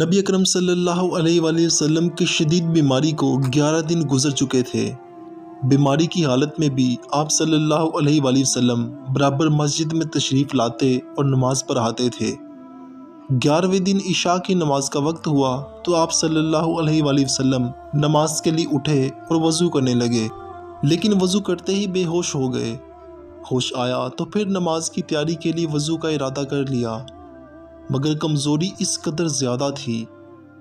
نبی اکرم صلی اللہ علیہ وآلہ وسلم کی شدید بیماری کو 11 دن گزر چکے تھے۔ بیماری کی حالت میں بھی آپ صلی اللہ علیہ وآلہ وسلم برابر مسجد میں تشریف لاتے اور نماز پڑھاتے تھے۔ 11ویں دن عشاء کی نماز کا وقت ہوا تو آپ صلی اللہ علیہ وآلہ وسلم نماز کے لیے اٹھے اور وضو کرنے لگے، لیکن وضو کرتے ہی بے ہوش ہو گئے۔ ہوش آیا تو پھر نماز کی تیاری کے لیے وضو کا ارادہ کر لیا، مگر کمزوری اس قدر زیادہ تھی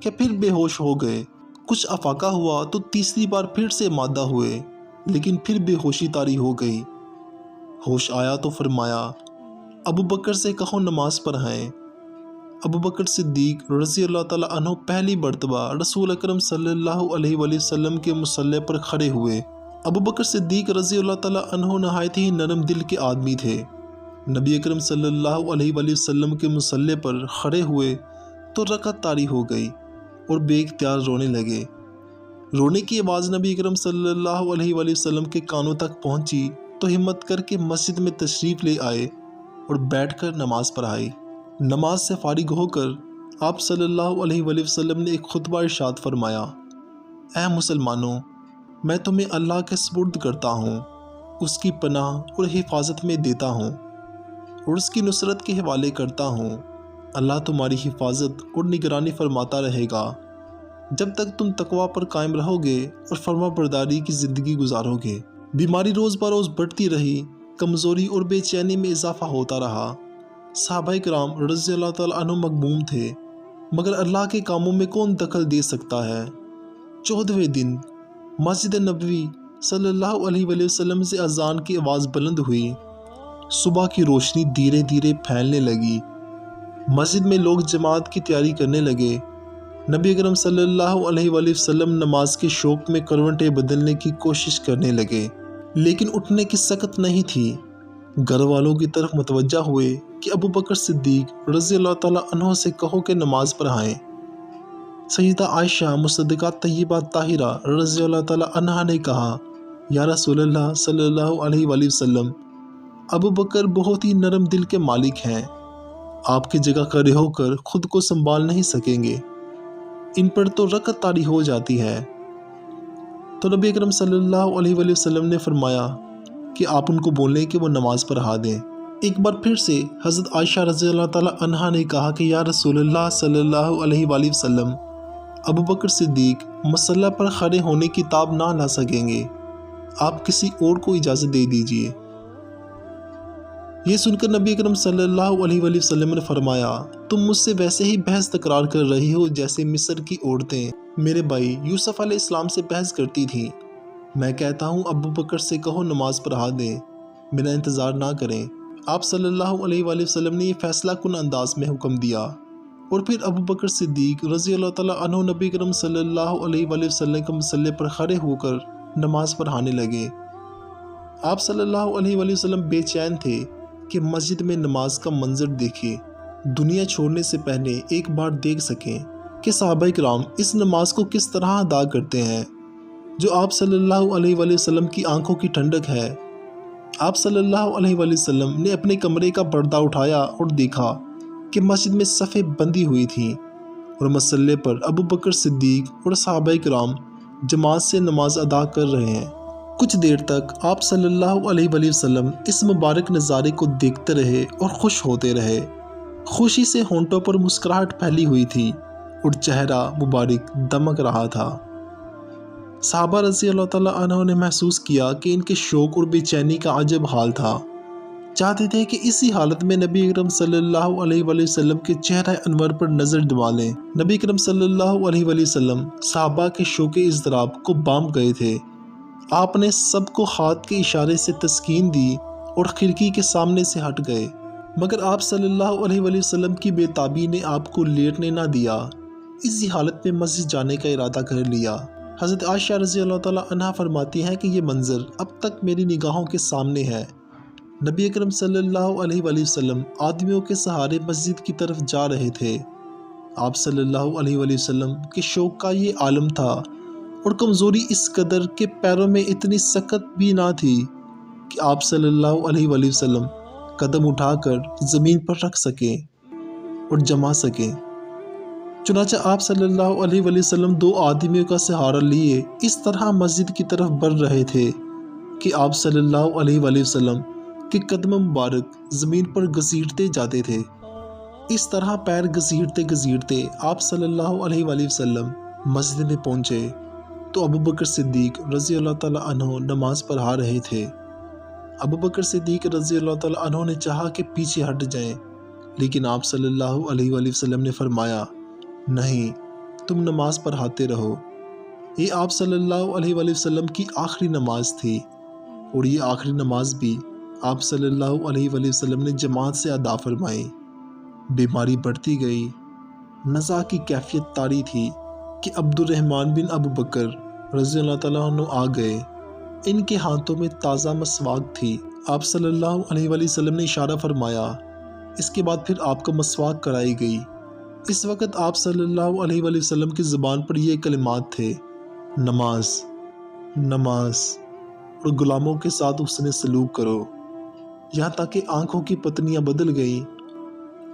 کہ پھر بے ہوش ہو گئے۔ کچھ افاقہ ہوا تو تیسری بار پھر سے مادہ ہوئے، لیکن پھر بے ہوشی طاری ہو گئی۔ ہوش آیا تو فرمایا، ابو بکر سے کہو نماز پڑھائیں۔ ابو بکر صدیق رضی اللہ تعالیٰ عنہ پہلی مرتبہ رسول اکرم صلی اللہ علیہ وآلہ وسلم کے مصلی پر کھڑے ہوئے۔ ابو بکر صدیق رضی اللہ تعالیٰ عنہ نہایت ہی نرم دل کے آدمی تھے۔ نبی اکرم صلی اللہ علیہ وآلہ وسلم کے مصلی پر کھڑے ہوئے تو رکعت طاری ہو گئی اور بے اختیار رونے لگے۔ رونے کی آواز نبی اکرم صلی اللہ علیہ وآلہ وسلم کے کانوں تک پہنچی تو ہمت کر کے مسجد میں تشریف لے آئے اور بیٹھ کر نماز پڑھائی۔ نماز سے فارغ ہو کر آپ صلی اللہ علیہ وآلہ وسلم نے ایک خطبہ ارشاد فرمایا، اے مسلمانوں، میں تمہیں اللہ کے سپرد کرتا ہوں، اس کی پناہ اور حفاظت میں دیتا ہوں اور اس کی نصرت کے حوالے کرتا ہوں۔ اللہ تمہاری حفاظت اور نگرانی فرماتا رہے گا جب تک تم تقوی پر قائم رہو گے اور فرما برداری کی زندگی گزارو گے۔ بیماری روز بروز بڑھتی رہی، کمزوری اور بے چینی میں اضافہ ہوتا رہا۔ صحابہ کرام رضی اللہ تعالیٰ عنہ مغموم تھے، مگر اللہ کے کاموں میں کون دخل دے سکتا ہے۔ 14ویں دن مسجد نبوی صلی اللہ علیہ وآلہ وسلم سے اذان کی آواز بلند ہوئی۔ صبح کی روشنی دھیرے دھیرے پھیلنے لگی۔ مسجد میں لوگ جماعت کی تیاری کرنے لگے۔ نبی اکرم صلی اللہ علیہ وآلہ وسلم نماز کے شوق میں کروٹیں بدلنے کی کوشش کرنے لگے، لیکن اٹھنے کی سکت نہیں تھی۔ گھر والوں کی طرف متوجہ ہوئے کہ ابو بکر صدیق رضی اللہ تعالیٰ عنہ سے کہو کہ نماز پڑھائیں۔ سیدہ عائشہ مصدقہ طیبہ طاہرہ رضی اللہ تعالیٰ عنہا نے کہا، یا رسول اللہ صلی اللہ علیہ وآلہ وسلم، ابو بکر بہت ہی نرم دل کے مالک ہیں، آپ کی جگہ کھڑے ہو کر خود کو سنبھال نہیں سکیں گے، ان پر تو رکعت طاری ہو جاتی ہے۔ تو نبی اکرم صلی اللہ علیہ وآلہ وسلم نے فرمایا کہ آپ ان کو بولیں کہ وہ نماز پڑھا دیں۔ ایک بار پھر سے حضرت عائشہ رضی اللہ تعالیٰ عنہا نے کہا کہ یا رسول اللہ صلی اللہ علیہ وآلہ وسلم، ابو بکر صدیق مصلی پر کھڑے ہونے کی تاب نہ لا سکیں گے، آپ کسی اور کو اجازت دے دیجیے۔ یہ سن کر نبی اکرم صلی اللہ علیہ وآلہ وسلم نے فرمایا، تم مجھ سے ویسے ہی بحث تکرار کر رہی ہو جیسے مصر کی عورتیں میرے بھائی یوسف علیہ السلام سے بحث کرتی تھیں۔ میں کہتا ہوں ابو بکر سے کہو نماز پڑھا دیں، میرا انتظار نہ کریں۔ آپ صلی اللہ علیہ وآلہ وسلم نے یہ فیصلہ کن انداز میں حکم دیا، اور پھر ابو بکر صدیق رضی اللہ تعالیٰ عنہ نبی اکرم صلی اللہ علیہ وآلہ وسلم کے مصلی پر کھڑے ہو کر نماز پڑھانے لگے۔ آپ صلی اللہ علیہ وآلہ وسلم بے چین تھے کہ مسجد میں نماز کا منظر دیکھے، دنیا چھوڑنے سے پہلے ایک بار دیکھ سکیں کہ صحابہ کرام اس نماز کو کس طرح ادا کرتے ہیں جو آپ صلی اللہ علیہ وآلہ وسلم کی آنکھوں کی ٹھنڈک ہے۔ آپ صلی اللہ علیہ وآلہ وسلم نے اپنے کمرے کا پردہ اٹھایا اور دیکھا کہ مسجد میں صفیں بندی ہوئی تھیں اور مصلی پر ابو بکر صدیق اور صحابہ کرام جماعت سے نماز ادا کر رہے ہیں۔ کچھ دیر تک آپ صلی اللہ علیہ وآلہ وسلم اس مبارک نظارے کو دیکھتے رہے اور خوش ہوتے رہے۔ خوشی سے ہونٹوں پر مسکراہٹ پھیلی ہوئی تھی اور چہرہ مبارک دمک رہا تھا۔ صحابہ رضی اللہ تعالیٰ عنہ نے محسوس کیا کہ ان کے شوق اور بے چینی کا عجب حال تھا، چاہتے تھے کہ اسی حالت میں نبی اکرم صلی اللہ علیہ وآلہ وسلم کے چہرہ انور پر نظر ڈال لیں۔ نبی اکرم صلی اللہ علیہ وآلہ وسلم صحابہ کے شوق اضطراب کو بانپ گئے تھے۔ آپ نے سب کو ہاتھ کے اشارے سے تسکین دی اور کھڑکی کے سامنے سے ہٹ گئے، مگر آپ صلی اللہ علیہ وآلہ وسلم کی بے تابی نے آپ کو لیٹنے نہ دیا۔ اسی حالت میں مسجد جانے کا ارادہ کر لیا۔ حضرت عائشہ رضی اللہ تعالیٰ عنہا فرماتی ہیں کہ یہ منظر اب تک میری نگاہوں کے سامنے ہے۔ نبی اکرم صلی اللہ علیہ وآلہ وسلم آدمیوں کے سہارے مسجد کی طرف جا رہے تھے۔ آپ صلی اللہ علیہ وآلہ وسلم کے شوق کا یہ عالم تھا اور کمزوری اس قدر کہ پیروں میں اتنی سکت بھی نہ تھی کہ آپ صلی اللہ علیہ وآلہ وسلم قدم اٹھا کر زمین پر رکھ سکیں اور جما سکیں۔ چنانچہ آپ صلی اللہ علیہ وآلہ وسلم 2 آدمیوں کا سہارا لیے اس طرح مسجد کی طرف بڑھ رہے تھے کہ آپ صلی اللہ علیہ وآلہ وسلم کے قدم مبارک زمین پر گھسیٹتے جاتے تھے۔ اس طرح پیر گھسیٹتے گھسیٹتے آپ صلی اللہ علیہ وآلہ وسلم مسجد میں پہنچے تو ابوبکر صدیق رضی اللہ تعالیٰ عنہ نماز پڑھا رہے تھے۔ ابوبکر صدیق رضی اللہ تعالیٰ عنہ نے چاہا کہ پیچھے ہٹ جائیں، لیکن آپ صلی اللہ علیہ وآلہ وسلم نے فرمایا، نہیں، تم نماز پڑھاتے رہو۔ یہ آپ صلی اللہ علیہ وآلہ وسلم کی آخری نماز تھی، اور یہ آخری نماز بھی آپ صلی اللہ علیہ وآلہ وسلم نے جماعت سے ادا فرمائی۔ بیماری بڑھتی گئی، نزا کی کیفیت طاری تھی کہ عبد الرحمن بن ابوبکر رضی اللہ تعالیٰ عنہ آ گئے۔ ان کے ہاتھوں میں تازہ مسواک تھی۔ آپ صلی اللہ علیہ وآلہ وسلم نے اشارہ فرمایا، اس کے بعد پھر آپ کو مسواک کرائی گئی۔ اس وقت آپ صلی اللہ علیہ وآلہ وسلم کی زبان پر یہ کلمات تھے، نماز، نماز، اور غلاموں کے ساتھ حسن سلوک کرو، یہاں تک کہ آنکھوں کی پتلیاں بدل گئیں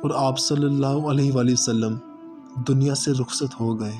اور آپ صلی اللہ علیہ وآلہ وسلم دنیا سے رخصت ہو گئے۔